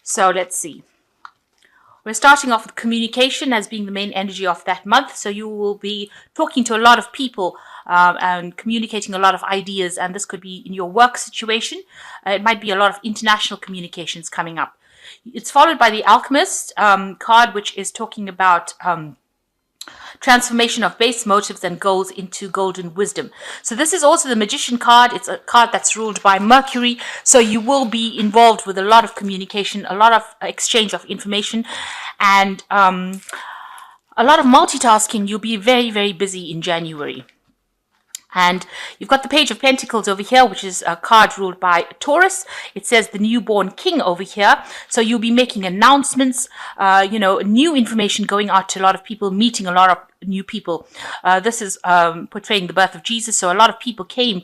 So let's see. We're starting off with communication as being the main energy of that month. So you will be talking to a lot of people and communicating a lot of ideas. And this could be in your work situation. It might be a lot of international communications coming up. It's followed by the Alchemist card, which is talking about transformation of base motives and goals into golden wisdom. So this is also the Magician card. It's a card that's ruled by Mercury. So you will be involved with a lot of communication, a lot of exchange of information, and a lot of multitasking. You'll be very, very busy in January. And you've got the Page of Pentacles over here, which is a card ruled by Taurus. It says the newborn king over here. So you'll be making announcements, new information going out to a lot of people, meeting a lot of new people. This is portraying the birth of Jesus. So a lot of people came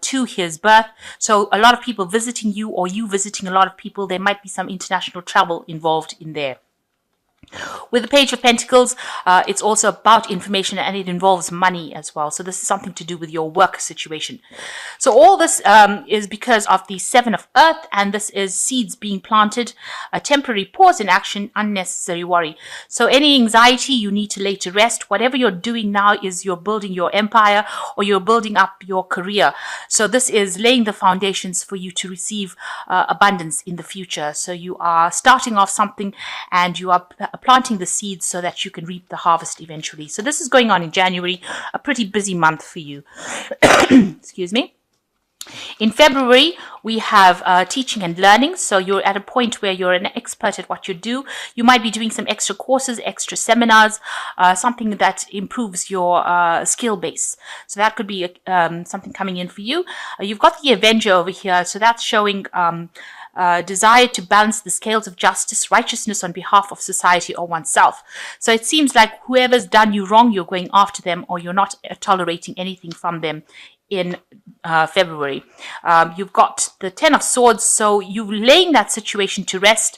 to his birth. So a lot of people visiting you, or you visiting a lot of people. There might be some international travel involved in there. With the Page of Pentacles, it's also about information, and it involves money as well. So this is something to do with your work situation. So all this is because of the Seven of Earth, and this is seeds being planted, a temporary pause in action, unnecessary worry. So any anxiety you need to lay to rest. Whatever you're doing now is you're building your empire, or you're building up your career. So this is laying the foundations for you to receive abundance in the future. So you are starting off something, and you are planting the seeds so that you can reap the harvest eventually. So this is going on in January, a pretty busy month for you. Excuse me. In February, we have teaching and learning. So you're at a point where you're an expert at what you do. You might be doing some extra courses, extra seminars, something that improves your skill base. So that could be something coming in for you. You've got the Avenger over here. So that's showing desire to balance the scales of justice, righteousness on behalf of society or oneself. So it seems like whoever's done you wrong, you're going after them, or you're not tolerating anything from them in February. You've got the Ten of Swords, so you're laying that situation to rest.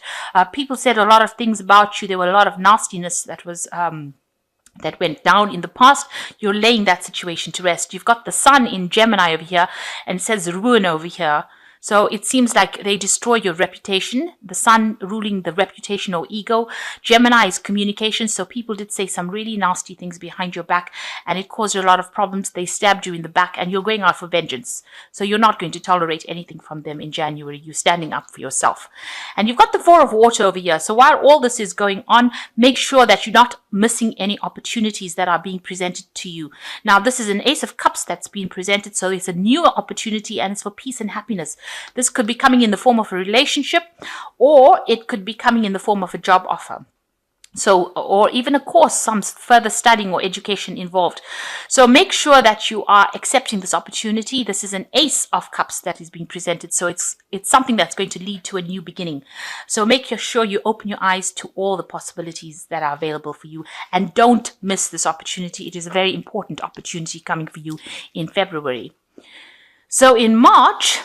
People said a lot of things about you. There were a lot of nastiness that was that went down in the past. You're laying that situation to rest. You've got the Sun in Gemini over here, and it says ruin over here. So it seems like they destroy your reputation. The Sun ruling the reputation or ego. Gemini is communication. So people did say some really nasty things behind your back, and it caused a lot of problems. They stabbed you in the back, and you're going out for vengeance. So you're not going to tolerate anything from them in January. You're standing up for yourself. And you've got the Four of Water over here. So while all this is going on, make sure that you're not missing any opportunities that are being presented to you. Now, this is an Ace of Cups that's being presented. So it's a new opportunity, and it's for peace and happiness. This could be coming in the form of a relationship, or it could be coming in the form of a job offer. So, or even a course, some further studying or education involved. So make sure that you are accepting this opportunity. This is an Ace of Cups that is being presented. So it's something that's going to lead to a new beginning. So make sure you open your eyes to all the possibilities that are available for you, and don't miss this opportunity. It is a very important opportunity coming for you in February. So in March,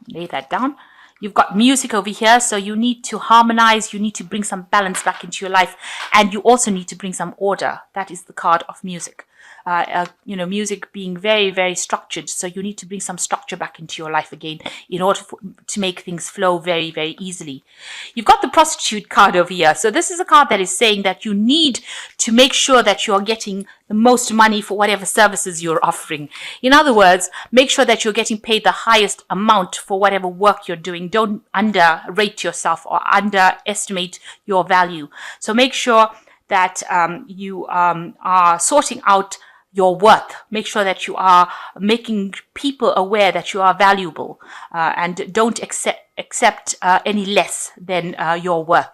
lay that down. You've got music over here, so you need to harmonize, you need to bring some balance back into your life, and you also need to bring some order. That is the card of music. Music being very, very structured. So you need to bring some structure back into your life again in order to make things flow very, very easily. You've got the Prostitute card over here. So this is a card that is saying that you need to make sure that you are getting the most money for whatever services you're offering. In other words, make sure that you're getting paid the highest amount for whatever work you're doing. Don't underrate yourself or underestimate your value. So make sure that you are sorting out your worth. Make sure that you are making people aware that you are valuable, and don't accept any less than your worth.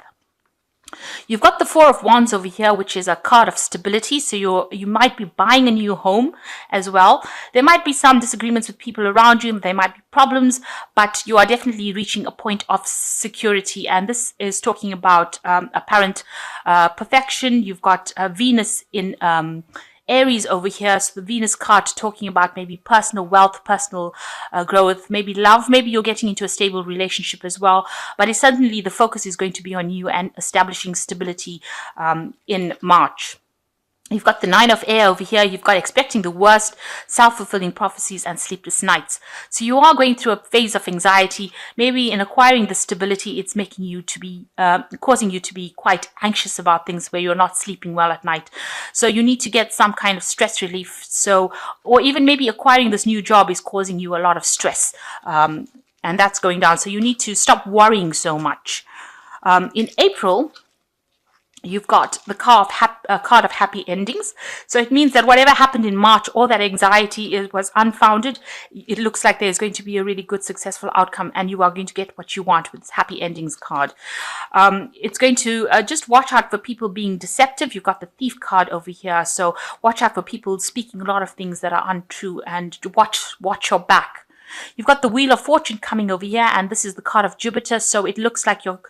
You've got the Four of Wands over here, which is a card of stability. So you might be buying a new home as well. There might be some disagreements with people around you. There might be problems, but you are definitely reaching a point of security. And this is talking about apparent perfection. You've got Venus in Aries over here. So the Venus card talking about maybe personal wealth, personal growth, maybe love. Maybe you're getting into a stable relationship as well. But it's certainly the focus is going to be on you and establishing stability in March. You've got the Nine of Air over here. You've got expecting the worst, self-fulfilling prophecies, and sleepless nights. So you are going through a phase of anxiety. Maybe in acquiring the stability, it's making you to be, causing you to be quite anxious about things where you're not sleeping well at night. So you need to get some kind of stress relief. So, or even maybe acquiring this new job is causing you a lot of stress, and that's going down. So you need to stop worrying so much. In April, you've got the card of happy endings. So it means that whatever happened in March, all that anxiety was unfounded. It looks like there's going to be a really good, successful outcome, and you are going to get what you want with this happy endings card. It's going to just watch out for people being deceptive. You've got the thief card over here. So watch out for people speaking a lot of things that are untrue, and watch your back. You've got the Wheel of Fortune coming over here, and this is the card of Jupiter. So it looks like your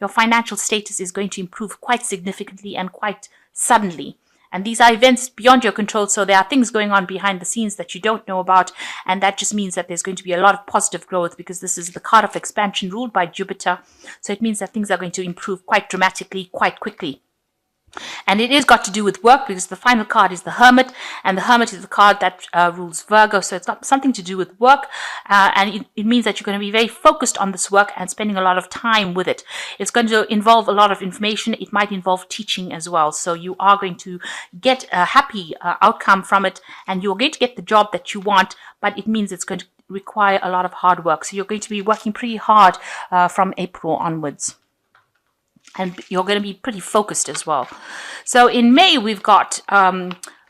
financial status is going to improve quite significantly and quite suddenly. And these are events beyond your control, so there are things going on behind the scenes that you don't know about, and that just means that there's going to be a lot of positive growth, because this is the card of expansion ruled by Jupiter. So it means that things are going to improve quite dramatically, quite quickly. And it is got to do with work, because the final card is the Hermit, and the Hermit is the card that rules Virgo. So it's got something to do with work, and it means that you're going to be very focused on this work and spending a lot of time with it. It's going to involve a lot of information. It might involve teaching as well. So you are going to get a happy outcome from it, and you're going to get the job that you want, but it means it's going to require a lot of hard work. So you're going to be working pretty hard from April onwards. And you're going to be pretty focused as well. So in May, we've got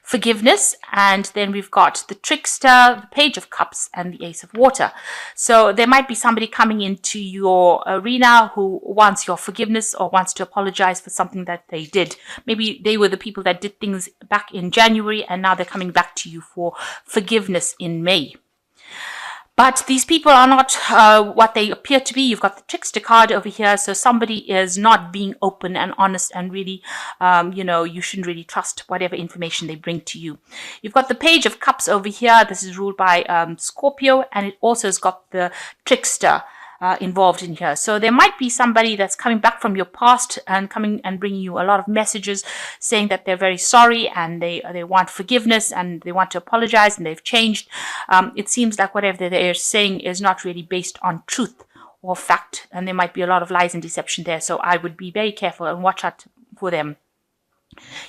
forgiveness, and then we've got the Trickster, the Page of Cups, and the Ace of Water. So there might be somebody coming into your arena who wants your forgiveness or wants to apologize for something that they did. Maybe they were the people that did things back in January, and now they're coming back to you for forgiveness in May. But these people are not what they appear to be. You've got the Trickster card over here. So somebody is not being open and honest, and really, you shouldn't really trust whatever information they bring to you. You've got the Page of Cups over here. This is ruled by Scorpio, and it also has got the Trickster involved in here. So there might be somebody that's coming back from your past and coming and bringing you a lot of messages saying that they're very sorry, and they want forgiveness, and they want to apologize, and they've changed. It seems like whatever they're saying is not really based on truth or fact, and there might be a lot of lies and deception there. So I would be very careful and watch out for them.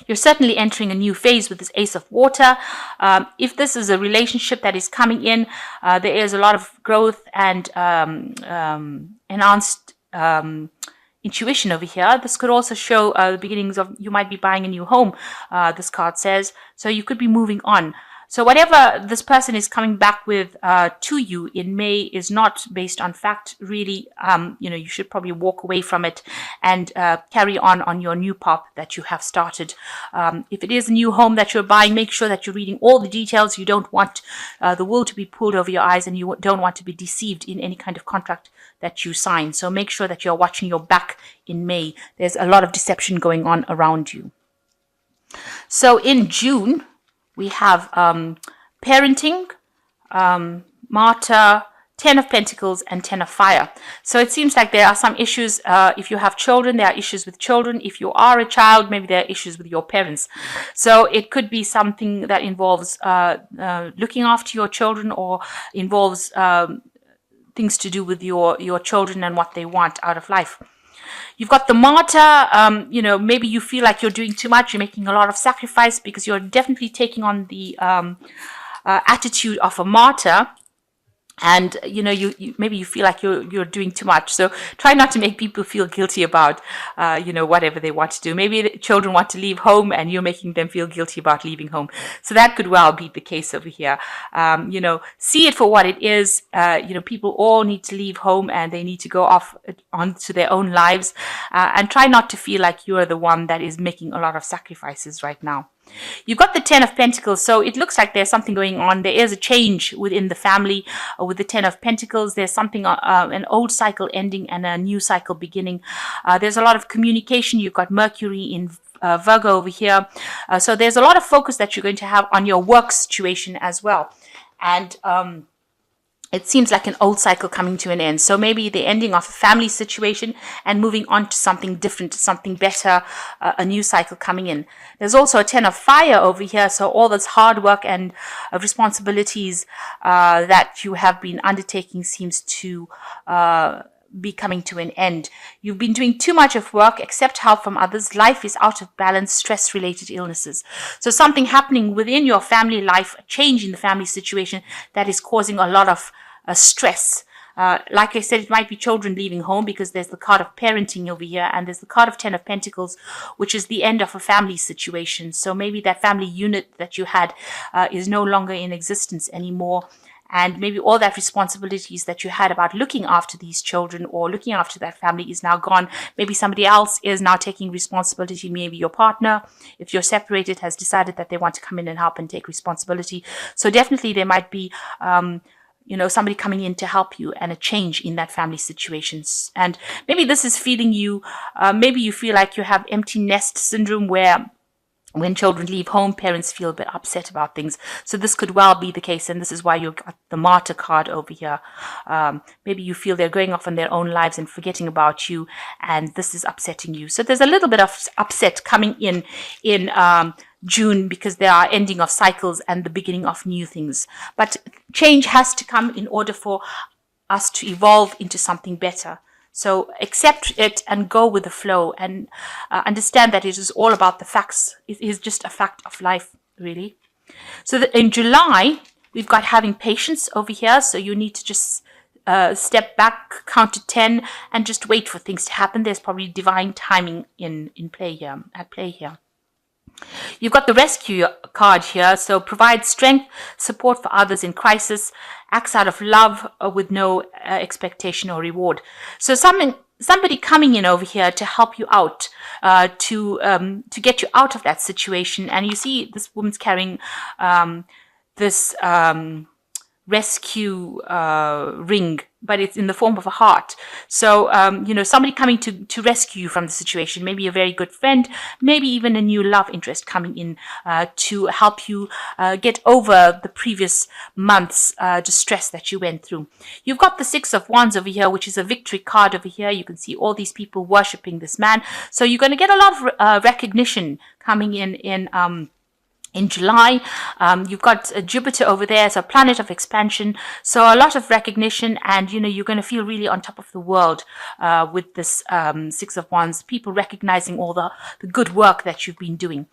You're certainly entering a new phase with this Ace of Water. If this is a relationship that is coming in, there is a lot of growth and enhanced intuition over here. This could also show the beginnings of, you might be buying a new home, this card says. So you could be moving on. So whatever this person is coming back with to you in May is not based on fact, really. You should probably walk away from it and carry on your new path that you have started. If it is a new home that you're buying, make sure that you're reading all the details. You don't want the wool to be pulled over your eyes, and you don't want to be deceived in any kind of contract that you sign. So make sure that you're watching your back in May. There's a lot of deception going on around you. So in June, we have parenting, Martyr, 10 of Pentacles, and 10 of Fire. So it seems like there are some issues. If you have children, there are issues with children. If you are a child, maybe there are issues with your parents. So it could be something that involves looking after your children, or involves things to do with your children and what they want out of life. You've got the Martyr. Maybe you feel like you're doing too much. You're making a lot of sacrifice, because you're definitely taking on the attitude of a martyr. And maybe you feel like you're doing too much. So try not to make people feel guilty about whatever they want to do. Maybe the children want to leave home, and you're making them feel guilty about leaving home. So that could well be the case over here. See it for what it is. People all need to leave home, and they need to go off onto their own lives. And try not to feel like you're the one that is making a lot of sacrifices right now. You've got the 10 of Pentacles, so it looks like there's something going on. There is a change within the family with the 10 of Pentacles. There's something, an old cycle ending and a new cycle beginning. There's a lot of communication. You've got Mercury in Virgo over here. So there's a lot of focus that you're going to have on your work situation as well. And it seems like an old cycle coming to an end. So maybe the ending of a family situation and moving on to something different, something better, a new cycle coming in. There's also a 10 of fire over here. So all this hard work and responsibilities that you have been undertaking seems to be coming to an end. You've been doing too much of work, accept help from others. Life is out of balance, stress-related illnesses. So something happening within your family life, a change in the family situation that is causing a lot of stress. Like I said, it might be children leaving home because there's the card of parenting over here, and there's the card of 10 of Pentacles, which is the end of a family situation. So maybe that family unit that you had is no longer in existence anymore. And maybe all that responsibilities that you had about looking after these children or looking after that family is now gone. Maybe somebody else is now taking responsibility. Maybe your partner, if you're separated, has decided that they want to come in and help and take responsibility. So definitely there might be somebody coming in to help you and a change in that family situations. And maybe this is feeling you, maybe you feel like you have empty nest syndrome where when children leave home, parents feel a bit upset about things. So this could well be the case, and this is why you've got the martyr card over here. Maybe you feel they're going off on their own lives and forgetting about you, and this is upsetting you. So there's a little bit of upset coming in June because there are ending of cycles and the beginning of new things. But change has to come in order for us to evolve into something better. So accept it and go with the flow, and understand that it is all about the facts. It is just a fact of life, really. So that in July, we've got having patience over here. So you need to just step back, count to 10, and just wait for things to happen. There's probably divine timing at play here. You've got the rescue card here. So provide strength, support for others in crisis, acts out of love with no expectation or reward. So somebody coming in over here to help you out, to get you out of that situation. And you see this woman's carrying this rescue ring, but it's in the form of a heart. So, somebody coming to rescue you from the situation, maybe a very good friend, maybe even a new love interest coming in to help you get over the previous month's distress that you went through. You've got the 6 of Wands over here, which is a victory card over here. You can see all these people worshipping this man. So you're going to get a lot of recognition coming in July. You've got Jupiter over there, so a planet of expansion. So a lot of recognition, and you're going to feel really on top of the world with this 6 of Wands. People recognizing all the good work that you've been doing.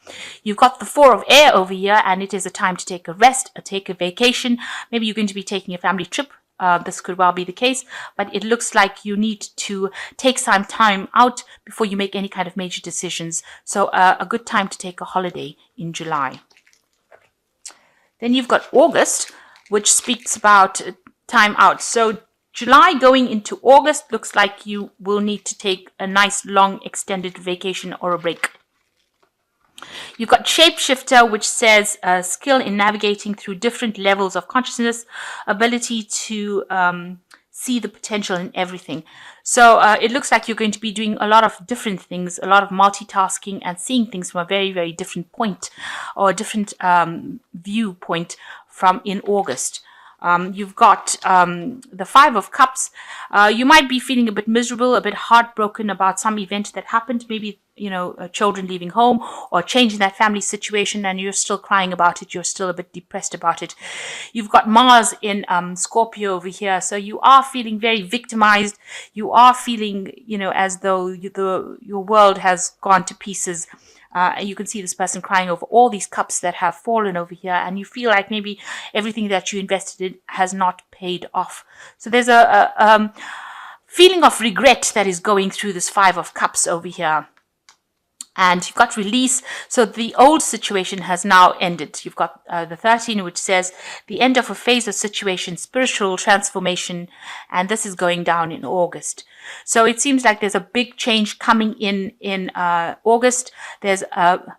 You've got the 4 of Air over here, and it is a time to take a rest, take a vacation. Maybe you're going to be taking a family trip. This could well be the case, but it looks like you need to take some time out before you make any kind of major decisions. So a good time to take a holiday in July. Then you've got August, which speaks about time out. So July going into August looks like you will need to take a nice long extended vacation or a break. You've got Shapeshifter, which says skill in navigating through different levels of consciousness, ability to see the potential in everything. So it looks like you're going to be doing a lot of different things, a lot of multitasking and seeing things from a very, very different point or a different viewpoint from in August. You've got the 5 of Cups. You might be feeling a bit miserable, a bit heartbroken about some event that happened, maybe children leaving home or change in that family situation, and you're still crying about it. You're still a bit depressed about it. You've got Mars in Scorpio over here, so you are feeling very victimized. You are feeling, as though your world has gone to pieces. And you can see this person crying over all these cups that have fallen over here, and you feel like maybe everything that you invested in has not paid off. So there's a feeling of regret that is going through this 5 of Cups over here. And you've got release. So the old situation has now ended. You've got the 13, which says the end of a phase of situation, spiritual transformation. And this is going down in August. So it seems like there's a big change coming in August. There's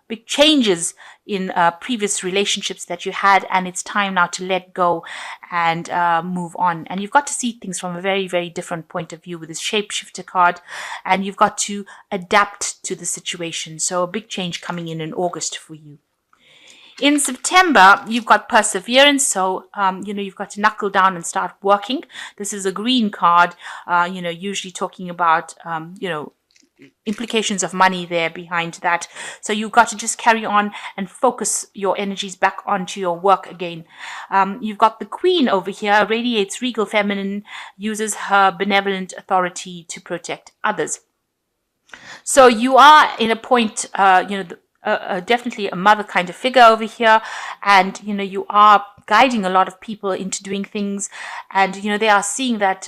big changes in previous relationships that you had, and it's time now to let go and move on. And you've got to see things from a very, very different point of view with this Shapeshifter card, and you've got to adapt to the situation. So a big change coming in August for you. In September, you've got perseverance. So, you've got to knuckle down and start working. This is a green card, usually talking about, implications of money there behind that. So you've got to just carry on and focus your energies back onto your work again. You've got the Queen over here, radiates regal feminine, uses her benevolent authority to protect others. So you are in a point, definitely a mother kind of figure over here, and you are guiding a lot of people into doing things, and they are seeing that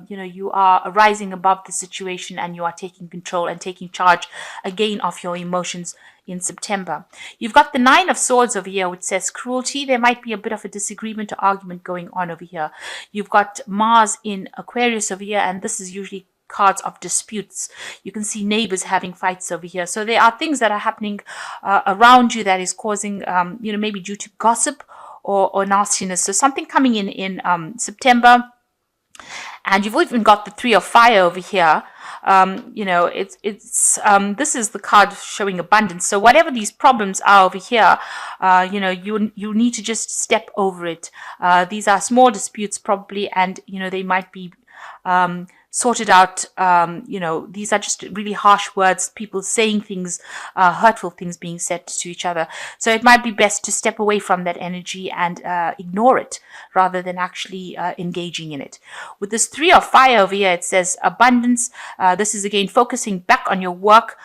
you are rising above the situation, and you are taking control and taking charge again of your emotions in September. You've got the Nine of Swords over here, which says cruelty. There might be a bit of a disagreement or argument going on over here. You've got Mars in Aquarius over here, and this is usually cards of disputes. You can see neighbors having fights over here. So there are things that are happening around you that is causing, maybe due to gossip or nastiness. So something coming in September. And you've even got the Three of Fire over here. This is the card showing abundance. So whatever these problems are over here, you need to just step over it. These are small disputes probably, and they might be sorted out. These are just really harsh words, people saying things, hurtful things being said to each other. So it might be best to step away from that energy and ignore it rather than actually engaging in it. With this Three of Fire over here, it says abundance. This is again focusing back on your work.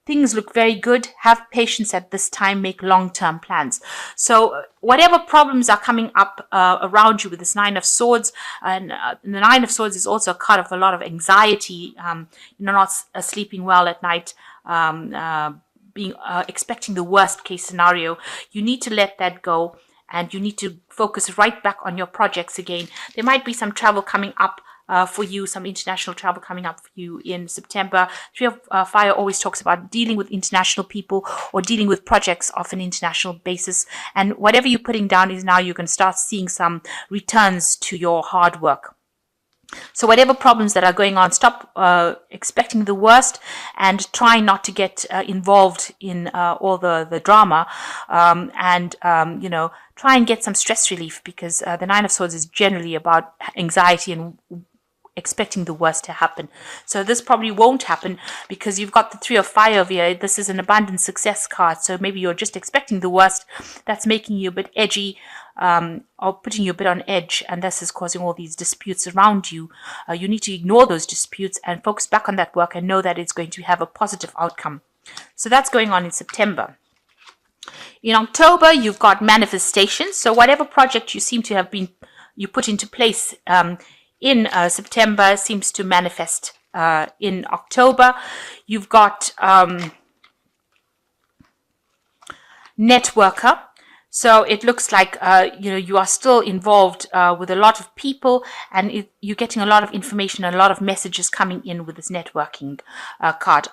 Things look very good. Have patience at this time. Make long-term plans. So whatever problems are coming up around you with this Nine of Swords, and the Nine of Swords is also a card of a lot of anxiety, not sleeping well at night, expecting the worst case scenario. You need to let that go, and you need to focus right back on your projects again. There might be some travel coming up for you, some international travel coming up for you in September. Three of Fire always talks about dealing with international people or dealing with projects of an international basis. And whatever you're putting down is now you can start seeing some returns to your hard work. So whatever problems that are going on, stop expecting the worst and try not to get involved in all the drama, try and get some stress relief, because the Nine of Swords is generally about anxiety and expecting the worst to happen. So this probably won't happen because you've got the Three of Fire over here. This is an abundant success card. So maybe you're just expecting the worst. That's making you a bit edgy, or putting you a bit on edge, and this is causing all these disputes around you. You need to ignore those disputes and focus back on that work and know that it's going to have a positive outcome. So that's going on in September. In October, you've got manifestation. So whatever project you seem to have you put into place in September seems to manifest in October. You've got networker. So it looks like, you are still involved with a lot of people, and you're getting a lot of information, a lot of messages coming in with this networking card.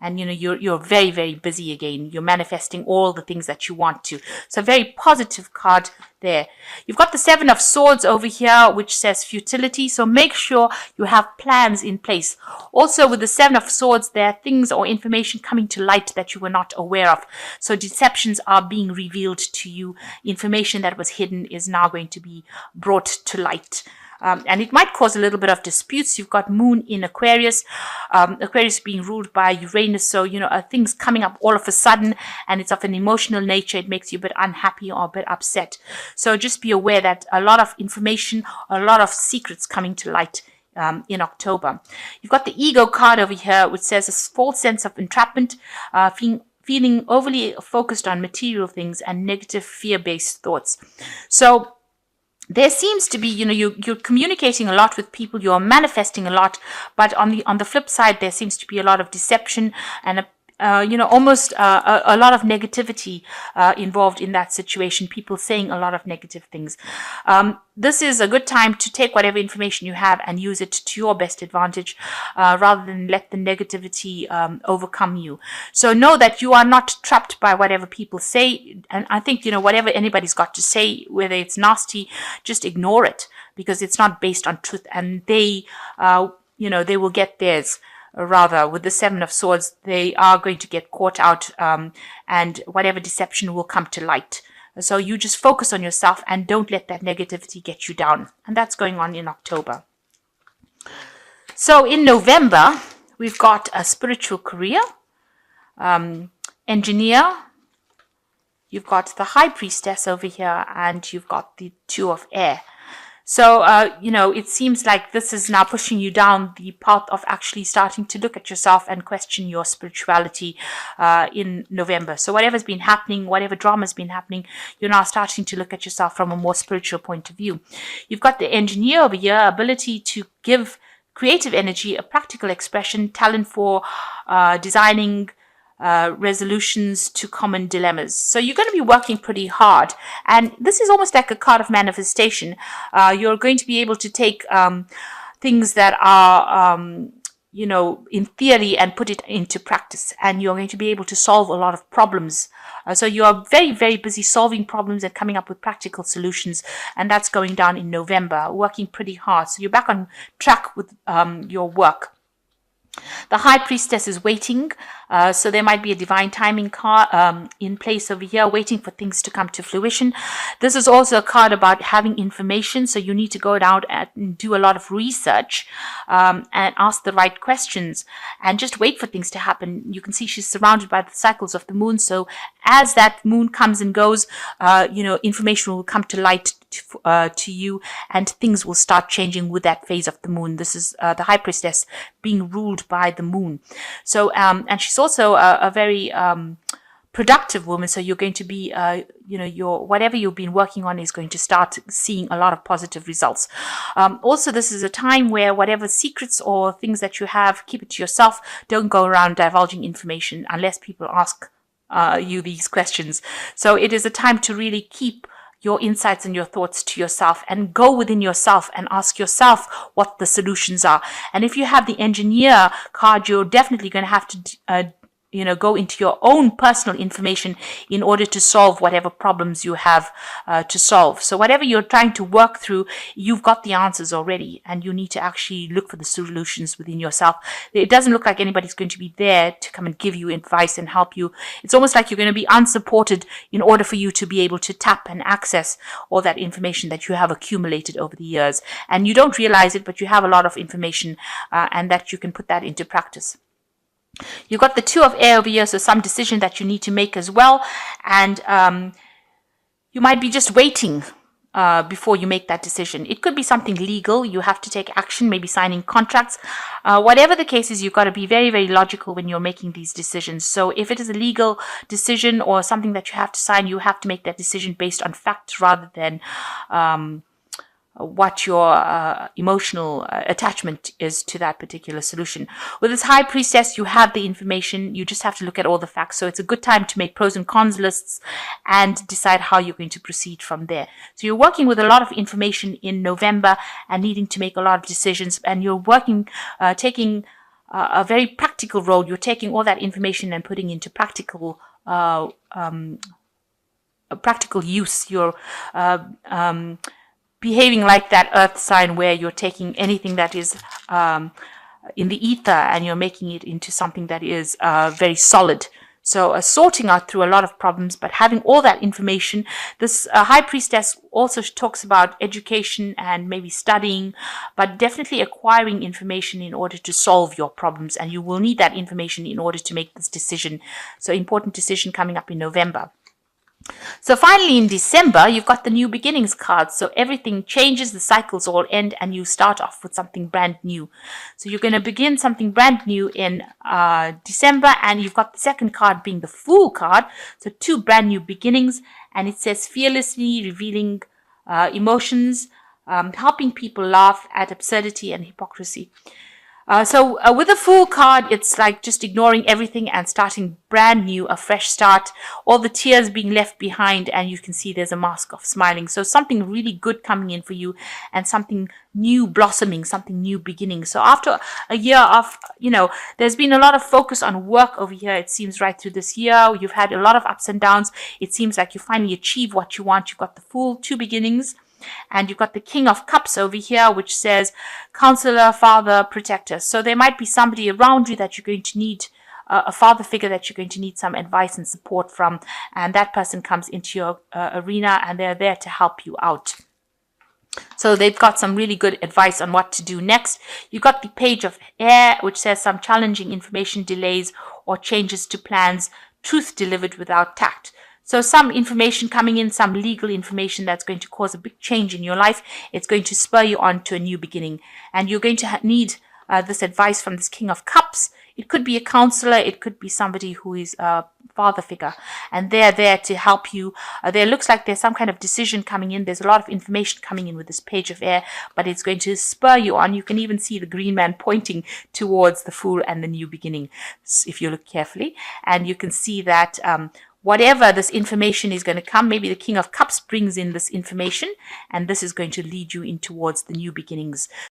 And you're very, very busy again. You're manifesting all the things that you want to. So very positive card there. You've got the Seven of Swords over here, which says futility. So make sure you have plans in place. Also with the Seven of Swords, there are things or information coming to light that you were not aware of. So deceptions are being revealed to you. Information that was hidden is now going to be brought to light. And it might cause a little bit of disputes. You've got Moon in Aquarius, Aquarius being ruled by Uranus. So, things coming up all of a sudden, and it's of an emotional nature. It makes you a bit unhappy or a bit upset. So just be aware that a lot of information, a lot of secrets coming to light in October. You've got the Ego card over here, which says a false sense of entrapment, feeling overly focused on material things and negative fear-based thoughts. So there seems to be, you're communicating a lot with people, you're manifesting a lot, but on the flip side, there seems to be a lot of deception and almost a lot of negativity involved in that situation. People saying a lot of negative things. This is a good time to take whatever information you have and use it to your best advantage, rather than let the negativity overcome you. So know that you are not trapped by whatever people say. And I think, whatever anybody's got to say, whether it's nasty, just ignore it, because it's not based on truth, and they will get theirs. rather, with the Seven of Swords, they are going to get caught out, and whatever deception will come to light. So you just focus on yourself and don't let that negativity get you down. And that's going on in October. So in November, we've got a spiritual career, engineer, you've got the High Priestess over here, and you've got the Two of Air. So, it seems like this is now pushing you down the path of actually starting to look at yourself and question your spirituality in November. So whatever's been happening, whatever drama's been happening, you're now starting to look at yourself from a more spiritual point of view. You've got the engineer over here, ability to give creative energy, a practical expression, talent for designing resolutions to common dilemmas. So you're going to be working pretty hard. And this is almost like a card of manifestation. You're going to be able to take things that are, in theory and put it into practice. And you're going to be able to solve a lot of problems. So you are very, very busy solving problems and coming up with practical solutions. And that's going down in November, working pretty hard. So you're back on track with your work. The High Priestess is waiting, so there might be a divine timing card in place over here, waiting for things to come to fruition. This is also a card about having information, so you need to go down and do a lot of research and ask the right questions and just wait for things to happen. You can see she's surrounded by the cycles of the moon, so as that moon comes and goes, information will come to light to you, and things will start changing with that phase of the moon. This is the High Priestess being ruled by the moon. So, and she's also a very productive woman. So you're going to be, your whatever you've been working on is going to start seeing a lot of positive results. Also, this is a time where whatever secrets or things that you have, keep it to yourself. Don't go around divulging information unless people ask you these questions. So it is a time to really keep your insights and your thoughts to yourself and go within yourself and ask yourself what the solutions are. And if you have the engineer card, you're definitely going to have to go into your own personal information in order to solve whatever problems you have to solve. So whatever you're trying to work through, you've got the answers already, and you need to actually look for the solutions within yourself. It doesn't look like anybody's going to be there to come and give you advice and help you. It's almost like you're going to be unsupported in order for you to be able to tap and access all that information that you have accumulated over the years. And you don't realize it, but you have a lot of information and that you can put that into practice. You've got the Two of Air over here, so some decision that you need to make as well. And you might be just waiting before you make that decision. It could be something legal. You have to take action, maybe signing contracts. Whatever the case is, you've got to be very, very logical when you're making these decisions. So if it is a legal decision or something that you have to sign, you have to make that decision based on facts rather than what your emotional attachment is to that particular solution. With this High Priestess, you have the information. You just have to look at all the facts. So it's a good time to make pros and cons lists and decide how you're going to proceed from there. So you're working with a lot of information in November and needing to make a lot of decisions. And you're working, taking a very practical role. You're taking all that information and putting into practical use. You're behaving like that earth sign where you're taking anything that is in the ether and you're making it into something that is very solid. So sorting out through a lot of problems, but having all that information. This High Priestess also talks about education and maybe studying, but definitely acquiring information in order to solve your problems. And you will need that information in order to make this decision. So important decision coming up in November. So finally in December, you've got the New Beginnings card. So everything changes, the cycles all end, and you start off with something brand new. So you're going to begin something brand new in December, and you've got the second card being the Fool card. So two brand new beginnings, and it says fearlessly revealing emotions, helping people laugh at absurdity and hypocrisy. So with the Fool card, it's like just ignoring everything and starting brand new, a fresh start, all the tears being left behind, and you can see there's a mask of smiling. So something really good coming in for you and something new blossoming, something new beginning. So after a year of, there's been a lot of focus on work over here. It seems right through this year, you've had a lot of ups and downs. It seems like you finally achieve what you want. You've got the Fool, two beginnings. And you've got the King of Cups over here, which says counselor, father, protector. So there might be somebody around you that you're going to need, a father figure that you're going to need some advice and support from. And that person comes into your arena, and they're there to help you out. So they've got some really good advice on what to do next. You've got the Page of Air, which says some challenging information, delays, or changes to plans, truth delivered without tact. So some information coming in, some legal information that's going to cause a big change in your life. It's going to spur you on to a new beginning. And you're going to need this advice from this King of Cups. It could be a counselor. It could be somebody who is a father figure. And they're there to help you. There looks like there's some kind of decision coming in. There's a lot of information coming in with this Page of Air, but it's going to spur you on. You can even see the green man pointing towards the Fool and the new beginning, if you look carefully. And you can see that whatever this information is going to come, maybe the King of Cups brings in this information, and this is going to lead you in towards the new beginnings.